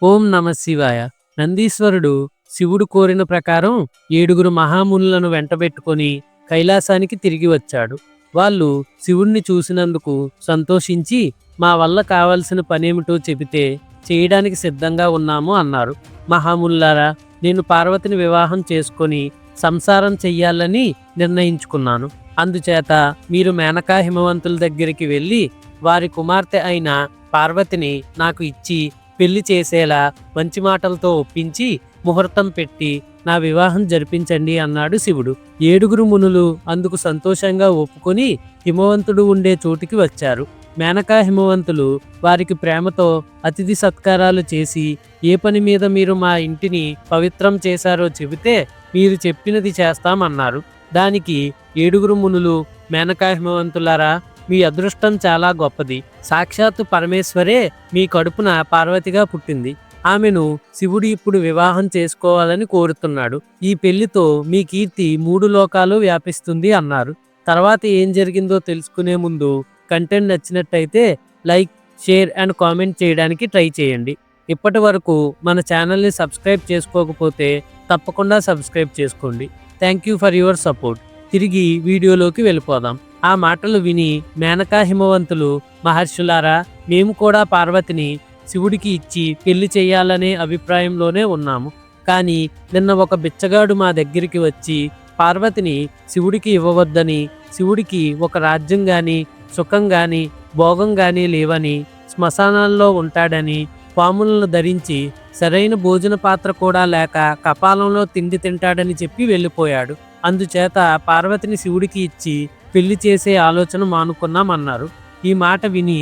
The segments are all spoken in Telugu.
ఓం నమ శివాయ. నందీశ్వరుడు శివుడు కోరిన ప్రకారం 7 మహామునులను వెంటబెట్టుకొని కైలాసానికి తిరిగి వచ్చాడు. వాళ్ళు శివుణ్ణి చూసినందుకు సంతోషించి మా వల్ల కావలసిన పనేమిటో చెబితే చేయడానికి సిద్ధంగా ఉన్నాము అన్నారు. మహామునులారా, నేను పార్వతిని వివాహం చేసుకొని సంసారం చెయ్యాలని నిర్ణయించుకున్నాను. అందుచేత మీరు మేనకా హిమవంతుల దగ్గరికి వెళ్ళి వారి కుమార్తె అయిన పార్వతిని నాకు ఇచ్చి పెళ్లి చేసేలా మంచి మాటలతో ఒప్పించి ముహూర్తం పెట్టి నా వివాహం జరిపించండి అన్నాడు శివుడు. 7 మునులు అందుకు సంతోషంగా ఒప్పుకొని హిమవంతుడు ఉండే చోటికి వచ్చారు. మేనకా హిమవంతులు వారికి ప్రేమతో అతిథి సత్కారాలు చేసి ఏ పని మీద మీరు మా ఇంటిని పవిత్రం చేశారో చెబితే మీరు చెప్పినది చేస్తామన్నారు. దానికి 7 మునులు, మేనకా హిమవంతులారా, మీ అదృష్టం చాలా గొప్పది. సాక్షాత్తు పరమేశ్వరే మీ కడుపున పార్వతిగా పుట్టింది. ఆమెను శివుడు ఇప్పుడు వివాహం చేసుకోవాలని కోరుతున్నాడు. ఈ పెళ్లితో మీ కీర్తి 3 లోకాలు వ్యాపిస్తుంది అన్నారు. తర్వాత ఏం జరిగిందో తెలుసుకునే ముందు కంటెంట్ నచ్చినట్టయితే లైక్, షేర్ అండ్ కామెంట్ చేయడానికి ట్రై చేయండి. ఇప్పటి వరకు మన ఛానల్ని సబ్స్క్రైబ్ చేసుకోకపోతే తప్పకుండా సబ్స్క్రైబ్ చేసుకోండి. Thank you for your support. తిరిగి వీడియోలోకి వెళ్ళిపోదాం. ఆ మాటలు విని మేనకా హిమవంతులు, మహర్షులారా, మేము కూడా పార్వతిని శివుడికి ఇచ్చి పెళ్లి చేయాలనే అభిప్రాయంలోనే ఉన్నాము. కానీ నిన్న ఒక బిచ్చగాడు మా దగ్గరికి వచ్చి పార్వతిని శివుడికి ఇవ్వవద్దని, శివుడికి ఒక రాజ్యం గాని, సుఖం గాని, భోగం గాని లేవని, శ్మశానాల్లో ఉంటాడని, పాములను ధరించి సరైన భోజన పాత్ర కూడా లేక కపాలంలో తిండి తింటాడని చెప్పి వెళ్ళిపోయాడు. అందుచేత పార్వతిని శివుడికి ఇచ్చి పెళ్లి చేసే ఆలోచన మానుకున్నామన్నారు. ఈ మాట విని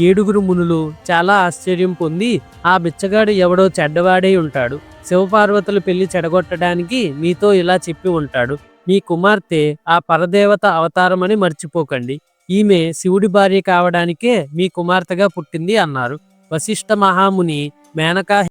7 మునులు చాలా ఆశ్చర్యం పొంది, ఆ బిచ్చగాడు ఎవడో చెడ్డవాడై ఉంటాడు. శివపార్వతులు పెళ్లి చెడగొట్టడానికి మీతో ఇలా చెప్పి ఉంటాడు. మీ కుమార్తె ఆ పరదేవత అవతారమని మర్చిపోకండి. ఈమె శివుడి భార్య కావడానికే మీ కుమార్తెగా పుట్టింది అన్నారు. వశిష్ఠ మహాముని మేనకా